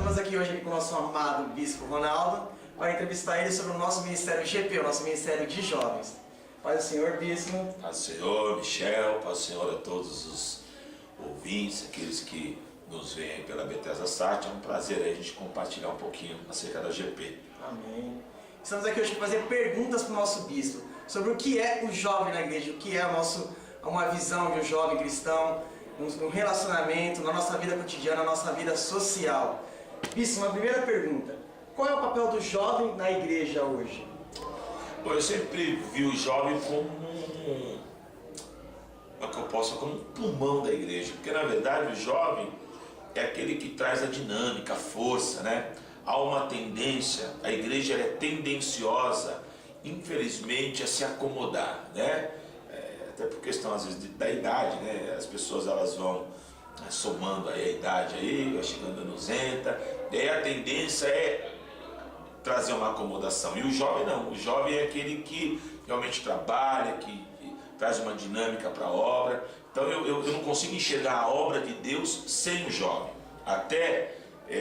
Estamos aqui hoje com o nosso amado Bispo Ronaldo para entrevistar ele sobre o nosso Ministério GP, o nosso Ministério de Jovens. Paz do Senhor, Bispo. Paz do Senhor, Michel, paz do Senhor a todos os ouvintes, aqueles que nos veem pela Bethesda Sat. É um prazer a gente compartilhar um pouquinho acerca da GP. Amém. Estamos aqui hoje para fazer perguntas para o nosso Bispo sobre o que é o jovem na igreja, o que é uma visão de um jovem cristão, um relacionamento, na nossa vida cotidiana, na nossa vida social. Bispo, uma primeira pergunta. Qual é o papel do jovem na igreja hoje? Bom, eu sempre vi o jovem como como um pulmão da igreja, porque na verdade o jovem é aquele que traz a dinâmica, a força, né? Há uma tendência, a igreja é tendenciosa, infelizmente, a se acomodar, né? Até por questão às vezes da idade, né? As pessoas elas vão somando aí a idade aí, vai chegando a 90, e aí a tendência é trazer uma acomodação. E o jovem não, o jovem é aquele que realmente trabalha, que traz uma dinâmica para a obra. Então eu não consigo enxergar a obra de Deus sem o jovem. Até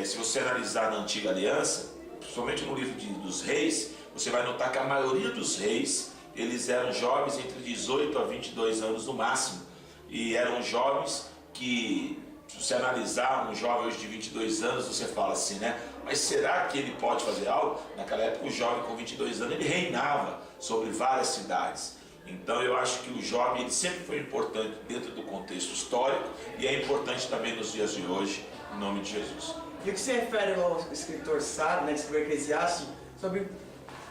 se você analisar na Antiga Aliança, principalmente no livro dos Reis, você vai notar que a maioria dos reis, eles eram jovens entre 18 a 22 anos no máximo. E eram jovens que, se você analisar um jovem hoje de 22 anos, você fala assim, né? Mas será que ele pode fazer algo? Naquela época o jovem com 22 anos, ele reinava sobre várias cidades. Então eu acho que o jovem ele sempre foi importante dentro do contexto histórico e é importante também nos dias de hoje, em nome de Jesus. E o que se refere ao escritor sábio, né, que escreveu Eclesiastes, sobre o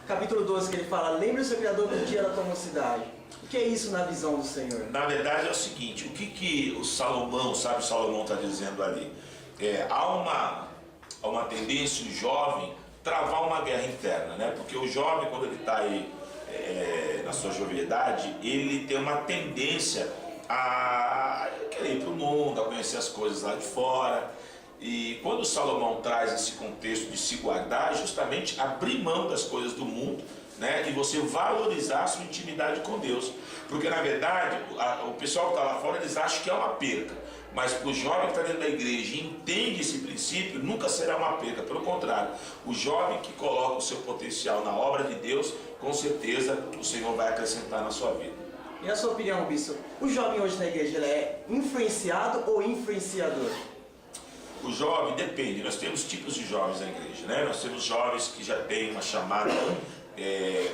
capítulo 12, que ele fala: lembre o seu Criador no dia da tua mocidade. O que é isso na visão do Senhor? Na verdade é o seguinte, o que o Salomão está dizendo ali? Há uma tendência, o jovem, travar uma guerra interna, né? Porque o jovem, quando ele está aí na sua jovialidade, ele tem uma tendência a querer ir para o mundo, a conhecer as coisas lá de fora. E quando o Salomão traz esse contexto de se guardar, é justamente abrir mão das coisas do mundo, né? E você valorizar a sua intimidade com Deus. Porque na verdade, o pessoal que está lá fora, eles acham que é uma perca. Mas para o jovem que está dentro da igreja e entende esse princípio, nunca será uma perca. Pelo contrário, o jovem que coloca o seu potencial na obra de Deus, com certeza o Senhor vai acrescentar na sua vida. E na sua opinião, Bispo, o jovem hoje na igreja ele é influenciado ou influenciador? O jovem depende, nós temos tipos de jovens na igreja, né? Nós temos jovens que já têm uma chamada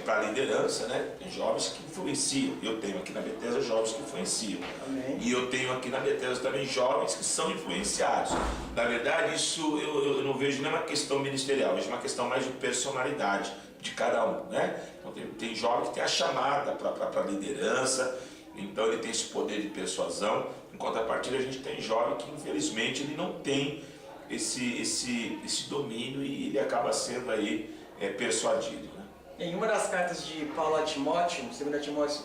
para liderança, né? Tem jovens que influenciam. Eu tenho aqui na Bethesda jovens que influenciam. Amém. E eu tenho aqui na Bethesda também jovens que são influenciados. Na verdade, isso eu não vejo nem uma questão ministerial, eu vejo uma questão mais de personalidade de cada um, né? Então tem jovem que tem a chamada para liderança, então ele tem esse poder de persuasão. Em contrapartida, a gente tem jovem que infelizmente ele não tem esse domínio e ele acaba sendo aí persuadido, né? Em uma das cartas de Paulo a Timóteo, 2 Timóteo,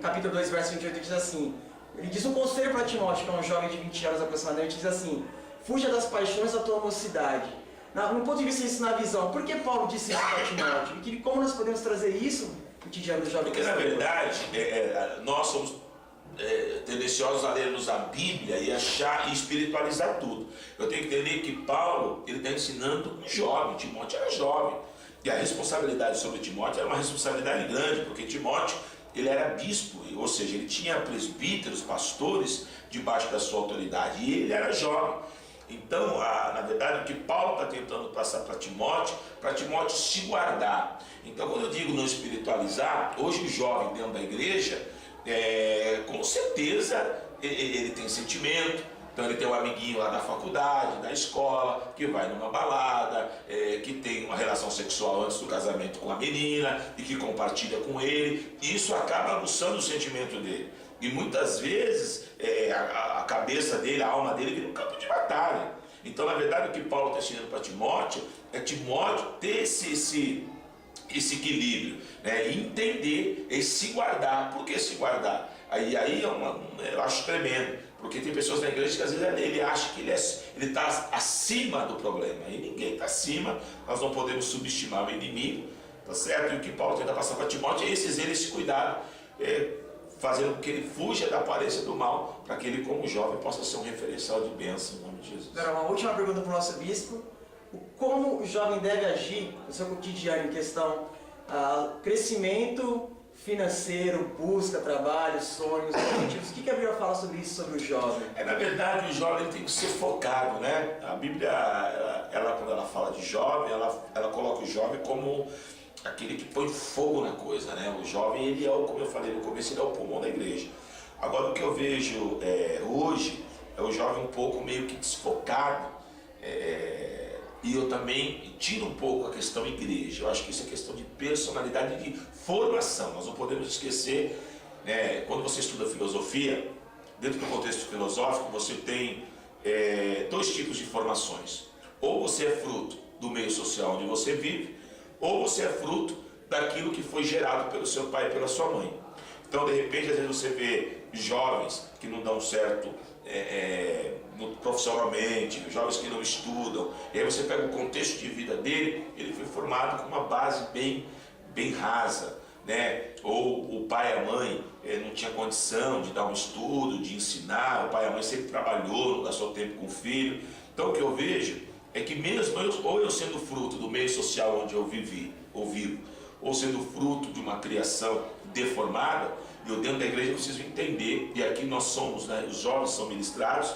capítulo 2, verso 28, diz assim, ele diz um conselho para Timóteo, que é um jovem de 20 anos aproximadamente, diz assim: fuja das paixões da tua mocidade. No ponto de vista disso, na visão, por que Paulo disse isso para Timóteo? E como nós podemos trazer isso no cotidiano do jovem? Porque na verdade, nós somos tendenciosos a lermos a Bíblia e achar e espiritualizar tudo. Eu tenho que entender que Paulo, ele está ensinando um jovem, Timóteo era jovem. E a responsabilidade sobre Timóteo era uma responsabilidade grande, porque Timóteo, ele era bispo, ou seja, ele tinha presbíteros, pastores debaixo da sua autoridade, e ele era jovem. Então, na verdade, o que Paulo está tentando passar para Timóteo se guardar. Então, quando eu digo não espiritualizar, hoje o jovem dentro da igreja, com certeza, ele tem sentimento. Então ele tem um amiguinho lá da faculdade, da escola, que vai numa balada, que tem uma relação sexual antes do casamento com a menina e que compartilha com ele. E isso acaba aguçando o sentimento dele. E muitas vezes a cabeça dele, a alma dele vira um campo de batalha. Então, na verdade, o que Paulo está ensinando para Timóteo é Timóteo ter esse equilíbrio, né? E entender e se guardar. Por que se guardar? Aí eu acho tremendo, porque tem pessoas na igreja que às vezes ele acha que ele está acima do problema, e ninguém está acima. Nós não podemos subestimar o inimigo, tá certo? E o que Paulo tenta passar para Timóteo é esse cuidado, fazendo com que ele fuja da aparência do mal, para que ele, como jovem, possa ser um referencial de bênção em nome de Jesus. Agora, uma última pergunta para o nosso bispo. como o jovem deve agir no seu cotidiano em questão crescimento financeiro, busca, trabalho, sonhos, objetivos. O que a Bíblia fala sobre isso, sobre o jovem? Na verdade, o jovem tem que ser focado, né? A Bíblia, quando ela fala de jovem, ela coloca o jovem como aquele que põe fogo na coisa, né? O jovem, ele é, como eu falei no começo, ele é o pulmão da igreja. Agora, o que eu vejo hoje é o jovem um pouco meio que desfocado, e eu também tiro um pouco a questão igreja. Eu acho que isso é questão de personalidade, de formação. Nós não podemos esquecer, né, quando você estuda filosofia, dentro do contexto filosófico, você tem dois tipos de formações. Ou você é fruto do meio social onde você vive, ou você é fruto daquilo que foi gerado pelo seu pai e pela sua mãe. Então, de repente, às vezes você vê jovens que não dão certo profissionalmente, jovens que não estudam, e aí você pega o contexto de vida dele, ele foi formado com uma base bem rasa, né? Ou o pai e a mãe não tinha condição de dar um estudo, de ensinar, o pai e a mãe sempre trabalhou, não gastou tempo com o filho. Então o que eu vejo é que mesmo eu sendo fruto do meio social onde eu vivo, ou sendo fruto de uma criação deformada, eu dentro da igreja preciso entender, e aqui nós somos, né, os jovens são ministrados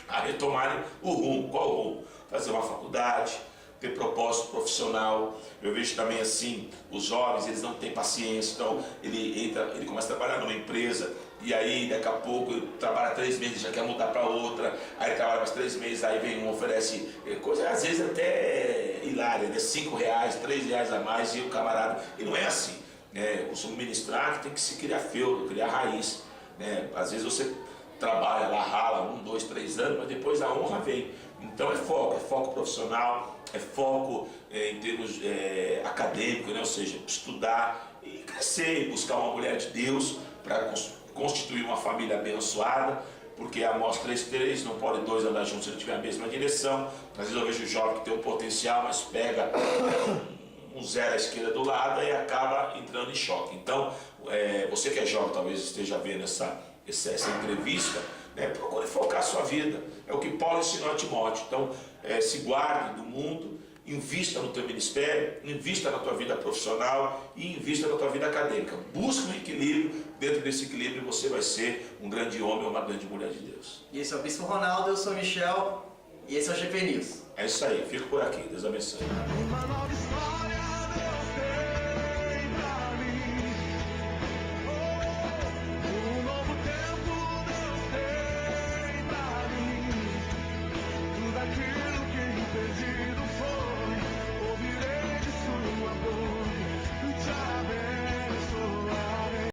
a retomarem o rumo. Qual o rumo? Fazer uma faculdade, ter propósito profissional. Eu vejo também assim, os jovens, eles não têm paciência, então ele começa a trabalhar numa empresa, e aí daqui a pouco ele trabalha 3 meses, já quer mudar para outra, aí trabalha mais 3 meses, aí vem um, oferece coisa às vezes até hilária, né? R$5, R$3 a mais, e o camarada, e não é assim. Eu costumo ministrar que tem que se criar feudo, criar raiz, né? Às vezes você trabalha lá, rala 1, 2, 3 anos, mas depois a honra vem. Então é foco profissional, é foco em termos acadêmicos, né? Ou seja, estudar e crescer, buscar uma mulher de Deus para constituir uma família abençoada, porque Amós 3:3, não pode 2 andar juntos se não tiver a mesma direção. Às vezes eu vejo o jovem que tem um potencial, mas pega um zero à esquerda do lado e acaba entrando em choque. Então, você que é jovem, talvez esteja vendo essa entrevista, né, procure focar a sua vida. É o que Paulo ensinou a Timóteo. Então, se guarde do mundo, invista no teu ministério, invista na tua vida profissional e invista na tua vida acadêmica. Busque um equilíbrio. Dentro desse equilíbrio você vai ser um grande homem ou uma grande mulher de Deus. E esse é o Bispo Ronaldo, eu sou o Michel e esse é o GP News. É isso aí, fico por aqui. Deus abençoe.